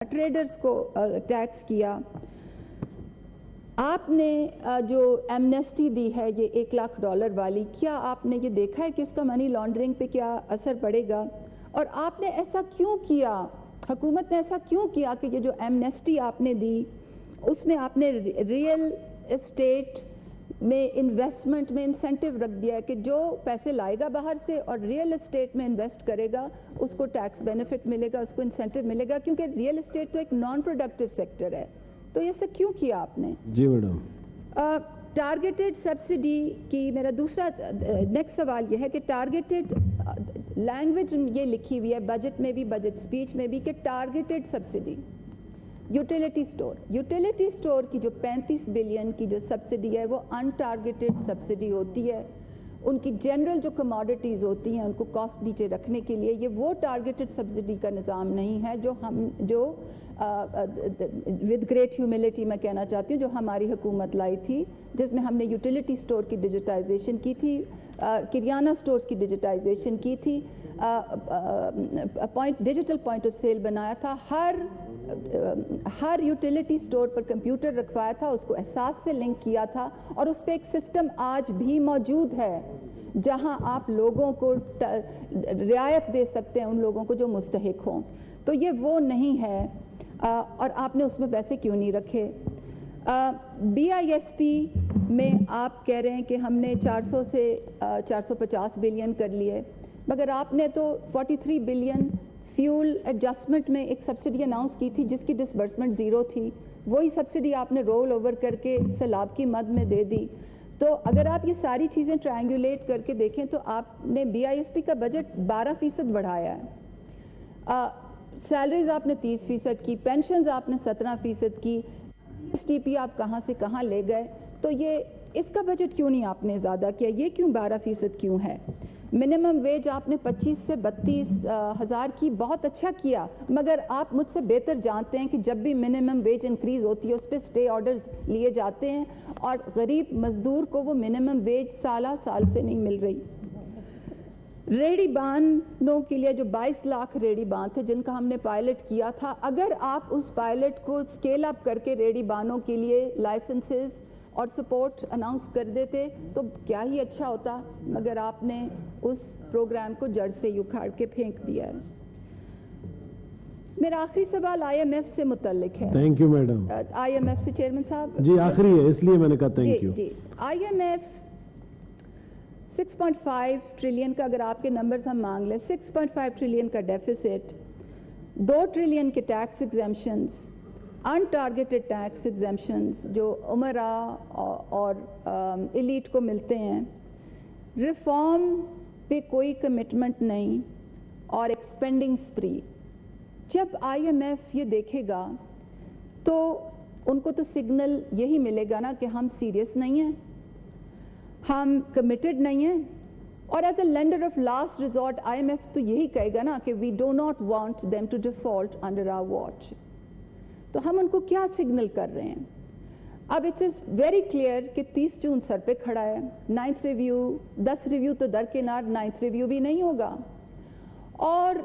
Traders کو tax کیا. آپ نے جو ایمنیسٹی دی ہے یہ $1 لاکھ والی, کیا آپ نے یہ دیکھا ہے کہ اس کا منی لانڈرنگ پہ کیا اثر پڑے گا؟ اور آپ نے ایسا کیوں کیا, حکومت نے ایسا کیوں کیا کہ یہ جو ایمنیسٹی آپ نے دی اس میں آپ نے ریئل اسٹیٹ میں انویسٹمنٹ میں انسینٹیو رکھ دیا ہے کہ جو پیسے لائے گا باہر سے اور ریئل اسٹیٹ میں انویسٹ کرے گا اس کو ٹیکس بینیفٹ ملے گا, اس کو انسینٹیو ملے گا, کیونکہ ریئل اسٹیٹ تو ایک نان پروڈکٹیو سیکٹر ہے. تو یہ سب کیوں کیا آپ نے؟ جی میڈم. ٹارگیٹڈ سبسڈی کی میرا دوسرا نیکسٹ سوال یہ ہے کہ ٹارگیٹڈ لینگویج یہ لکھی ہوئی ہے بجٹ میں بھی, بجٹ اسپیچ میں بھی, کہ ٹارگیٹڈ سبسڈی. یوٹیلیٹی اسٹور کی جو 35 بلین کی جو سبسڈی ہے وہ ان ٹارگیٹڈ سبسڈی ہوتی ہے. ان کی جنرل جو کموڈیٹیز ہوتی ہیں ان کو کاسٹ نیچے رکھنے کے لیے, یہ وہ ٹارگیٹڈ سبسڈی کا نظام نہیں ہے جو ود گریٹ ہیوملٹی میں کہنا چاہتی ہوں جو ہماری حکومت لائی تھی, جس میں ہم نے یوٹیلیٹی اسٹور کی ڈیجیٹائزیشن کی تھی, کریانہ اسٹورز کی ڈیجیٹائزیشن کی تھی, ڈیجیٹل پوائنٹ آف سیل بنایا تھا, ہر یوٹیلیٹی اسٹور پر کمپیوٹر رکھوایا تھا, اس کو احساس سے لنک کیا تھا, اور اس پہ ایک سسٹم آج بھی موجود ہے جہاں آپ لوگوں کو رعایت دے سکتے ہیں, ان لوگوں کو جو مستحق ہوں. تو یہ وہ نہیں ہے, اور آپ نے اس میں پیسے کیوں نہیں رکھے؟ BISP میں آپ کہہ رہے ہیں کہ ہم نے 400 سے 450 بلین کر لیے, مگر آپ نے تو 43 بلین فیول ایڈجسٹمنٹ میں ایک سبسڈی اناؤنس کی تھی جس کی ڈسبرسمنٹ 0 تھی. وہی سبسڈی آپ نے رول اوور کر کے سیلاب کی مد میں دے دی. تو اگر آپ یہ ساری چیزیں ٹرائنگولیٹ کر کے دیکھیں تو آپ نے BISP کا بجٹ 12% بڑھایا ہے, سیلریز آپ نے 30% کی, پینشنز آپ نے 17% کی, STP آپ کہاں سے کہاں لے گئے. تو یہ اس کا بجٹ کیوں نہیں آپ نے زیادہ کیا, یہ کیوں 12% کیوں ہے؟ منیمم ویج آپ نے 25 سے 32 ہزار کی, بہت اچھا کیا, مگر آپ مجھ سے بہتر جانتے ہیں کہ جب بھی منیمم ویج انکریز ہوتی ہے اس پہ سٹے آرڈرز لیے جاتے ہیں, اور غریب مزدور کو وہ منیمم ویج سال سے نہیں مل رہی. ریڑھی بانوں کے لیے جو 22 لاکھ ریڑھی بان تھے جن کا ہم نے پائلٹ کیا تھا, اگر آپ اس پائلٹ کو اسکیل اپ کر کے ریڑھی بانوں کے لیے لائسنسز اور سپورٹ اناؤنس کر دیتے تو کیا ہی اچھا ہوتا, مگر آپ نے اس پروگرام کو جڑ سے اکھاڑ کے پھینک دیا ہے. میرا آخری سوال IMF سے متعلق ہے. Thank you madam. IMF سے چیئرمین صاحب. جی آخری ہے اس لیے میں نے کہا تھینک یو. جی IMF 6.5 ٹریلین کا اگر آپ کے نمبرز ہم مانگ لیں, 6.5 ٹریلین کا ڈیفیسٹ, 2 ٹریلین کے ٹیکس ایگزیمپشنز, ان ٹارگیٹڈ ٹیکس ایگزیمپشنز جو عمرہ اور ایلیٹ کو ملتے ہیں, ریفارم پہ کوئی کمٹمنٹ نہیں, اور ایکسپینڈنگ اسپری. جب IMF یہ دیکھے گا تو ان کو تو سگنل یہی ملے گا نا کہ ہم سیریس نہیں ہیں, ہم کمیٹڈ نہیں ہیں, اور as a lender of last resort IMF تو یہی کہے گا نا کہ we do not want them to default under our watch. تو ہم ان کو کیا سگنل کر رہے ہیں؟ اب اٹ از ویری کلیئر کہ 30 جون سر پہ کھڑا ہے, 9th ریویو, 10 ریویو تو درکنار, 9th ریویو بھی نہیں ہوگا, اور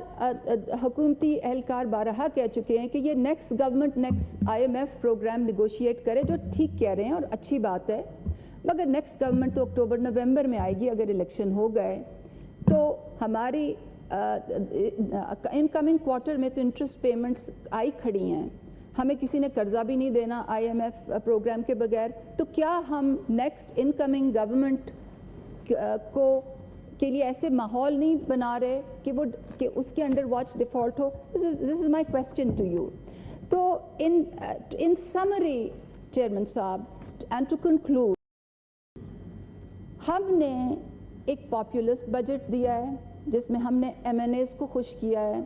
حکومتی اہلکار بارہا کہہ چکے ہیں کہ یہ next government next IMF programme negotiate کرے, جو ٹھیک کہہ رہے ہیں اور اچھی بات ہے, مگر نیکسٹ گورنمنٹ تو اکتوبر نومبر میں آئے گی. اگر الیکشن ہو گئے تو ہماری ان کمنگ کوارٹر میں تو انٹرسٹ پیمنٹس آئی کھڑی ہیں, ہمیں کسی نے قرضہ بھی نہیں دینا IMF پروگرام کے بغیر. تو کیا ہم نیکسٹ ان کمنگ گورنمنٹ کے لیے ایسے ماحول نہیں بنا رہے کہ اس کے انڈر واچ ڈیفالٹ ہو؟ This is my question to you. تو ان سمری چیئرمین صاحب, اینڈ ٹو کنکلوڈ, ہم نے ایک پاپولسٹ بجٹ دیا ہے جس میں ہم نے MNAs کو خوش کیا ہے.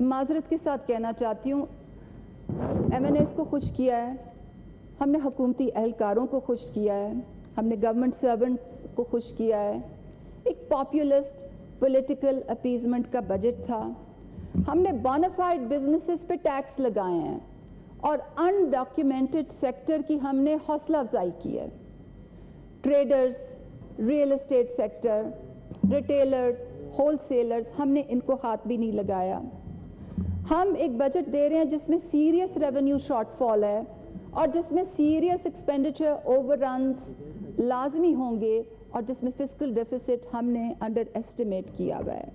معذرت کے ساتھ کہنا چاہتی ہوں, MNAs کو خوش کیا ہے, ہم نے حکومتی اہلکاروں کو خوش کیا ہے, ہم نے گورنمنٹ سرونٹس کو خوش کیا ہے. ایک پاپولسٹ پولیٹیکل اپیزمنٹ کا بجٹ تھا. ہم نے بونافائڈ بزنسز پہ ٹیکس لگائے ہیں, اور انڈاکیومنٹڈ سیکٹر کی ہم نے حوصلہ افزائی کی ہے. Traders, real estate sector, retailers, whole sellers, ہم نے ان کو ہاتھ بھی نہیں لگایا. ہم ایک بجٹ دے رہے ہیں جس میں سیریس ریونیو شارٹ فال ہے اور جس میں سیریس ایکسپینڈیچر اوور رنز لازمی ہوں گے اور جس میں فسکل ڈیفیسٹ ہم نے انڈر ایسٹیمیٹ کیا ہوا ہے.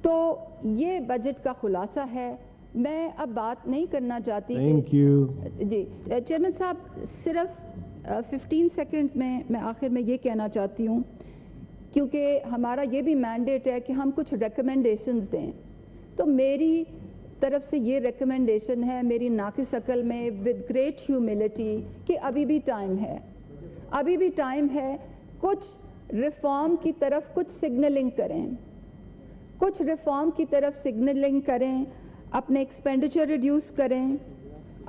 تو یہ بجٹ کا خلاصہ ہے. میں اب بات نہیں کرنا چاہتی. Thank you. جی چیئرمین صاحب صرف 15 سیکنڈز میں آخر میں یہ کہنا چاہتی ہوں کیونکہ ہمارا یہ بھی مینڈیٹ ہے کہ ہم کچھ ریکمنڈیشنز دیں. تو میری طرف سے یہ ریکمنڈیشن ہے میری ناقص عقل میں ود گریٹ ہیوملٹی کہ ابھی بھی ٹائم ہے, ابھی بھی ٹائم ہے. کچھ ریفارم کی طرف کچھ سگنلنگ کریں, کچھ ریفارم کی طرف سگنلنگ کریں, اپنے ایکسپینڈیچر ریڈیوس کریں,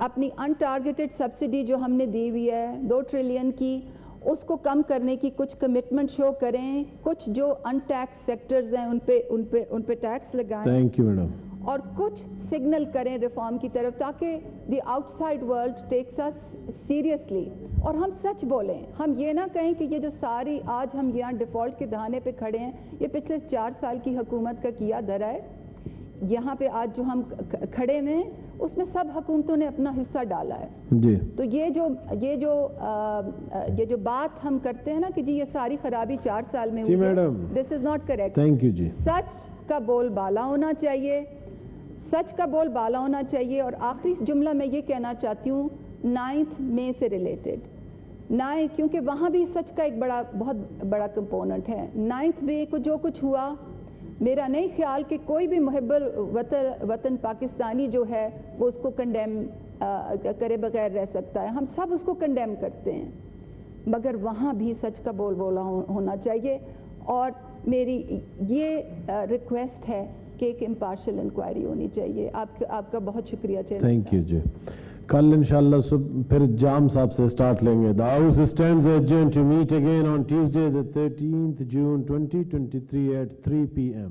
اپنی ان ٹارگیٹڈ سبسڈی جو ہم نے دی ہوئی ہے 2 ٹریلین کی اس کو کم کرنے کی کچھ کمٹمنٹ شو کریں. کچھ جو ان ٹیکس سیکٹرز ہیں ان پہ ٹیکس لگائیں. Thank you, madam. اور کچھ سگنل کریں ریفارم کی طرف تاکہ the outside world takes us seriously. اور ہم سچ بولیں, ہم یہ نہ کہیں کہ یہ جو ساری آج ہم یہاں ڈیفالٹ کے دہانے پہ کھڑے ہیں یہ پچھلے 4 سال کی حکومت کا کیا دھرا ہے. یہاں پہ آج جو ہم کھڑے ہوئے ہیں اس میں سب حکومتوں نے اپنا حصہ ڈالا ہے. جی تو یہ جو بات ہم کرتے ہیں نا کہ جی یہ ساری خرابی 4 سال میں ہوئی ہے, this is not correct. Thank you جی. سچ کا بول بالا ہونا چاہیے, سچ کا بول بالا ہونا چاہیے. اور آخری جملہ میں یہ کہنا چاہتی ہوں 9 مئی سے ریلیٹڈ, 9 کیونکہ وہاں بھی سچ کا ایک بہت بڑا کمپوننٹ ہے. 9 مئی کو جو کچھ ہوا میرا نہیں خیال کہ کوئی بھی محب وطن پاکستانی جو ہے وہ اس کو کنڈیم کرے بغیر رہ سکتا ہے. ہم سب اس کو کنڈیم کرتے ہیں مگر وہاں بھی سچ کا بول بولا ہونا چاہیے. اور میری یہ ریکویسٹ ہے کہ ایک امپارشل انکوائری ہونی چاہیے. آپ کا بہت شکریہ چیئرمین. تھینک یو جی. کل انشاءاللہ صبح پھر جام صاحب سے سٹارٹ لیں گے. The House stands adjourned to meet again on Tuesday the 13th June 2023 at 3 p.m.